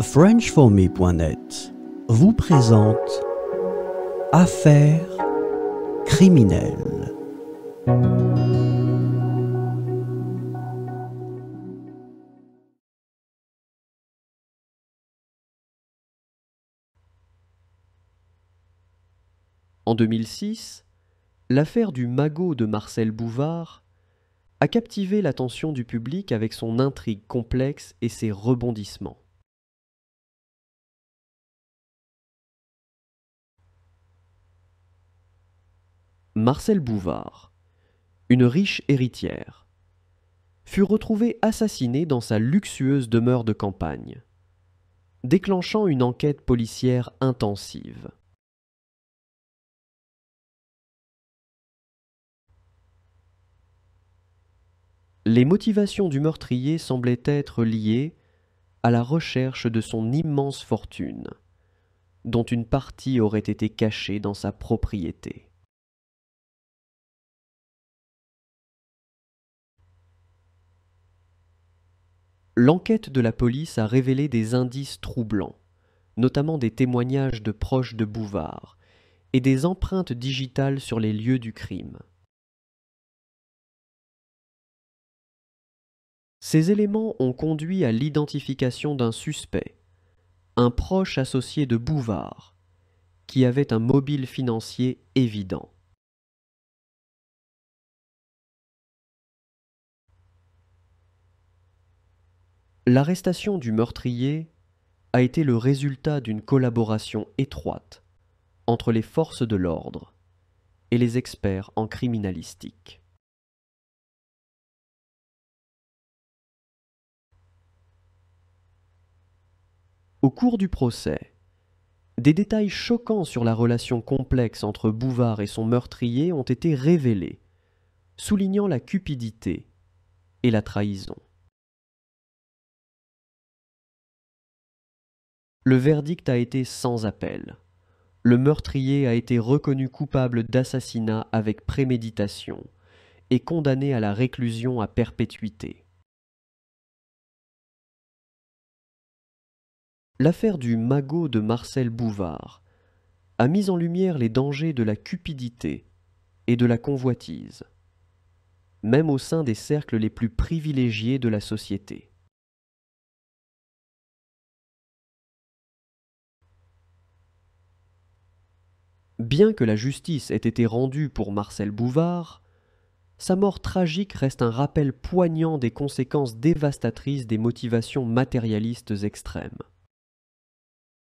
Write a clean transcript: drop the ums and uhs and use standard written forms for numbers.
FrenchForMe.net vous présente Affaires criminelles. En 2006, l'affaire du magot de Marcel Bouvard a captivé l'attention du public avec son intrigue complexe et ses rebondissements. Marcel Bouvard, une riche héritière, fut retrouvée assassinée dans sa luxueuse demeure de campagne, déclenchant une enquête policière intensive. Les motivations du meurtrier semblaient être liées à la recherche de son immense fortune, dont une partie aurait été cachée dans sa propriété. L'enquête de la police a révélé des indices troublants, notamment des témoignages de proches de Bouvard et des empreintes digitales sur les lieux du crime. Ces éléments ont conduit à l'identification d'un suspect, un proche associé de Bouvard, qui avait un mobile financier évident. L'arrestation du meurtrier a été le résultat d'une collaboration étroite entre les forces de l'ordre et les experts en criminalistique. Au cours du procès, des détails choquants sur la relation complexe entre Bouvard et son meurtrier ont été révélés, soulignant la cupidité et la trahison. Le verdict a été sans appel. Le meurtrier a été reconnu coupable d'assassinat avec préméditation et condamné à la réclusion à perpétuité. L'affaire du magot de Marcel Bouvard a mis en lumière les dangers de la cupidité et de la convoitise, même au sein des cercles les plus privilégiés de la société. Bien que la justice ait été rendue pour Marcel Bouvard, sa mort tragique reste un rappel poignant des conséquences dévastatrices des motivations matérialistes extrêmes.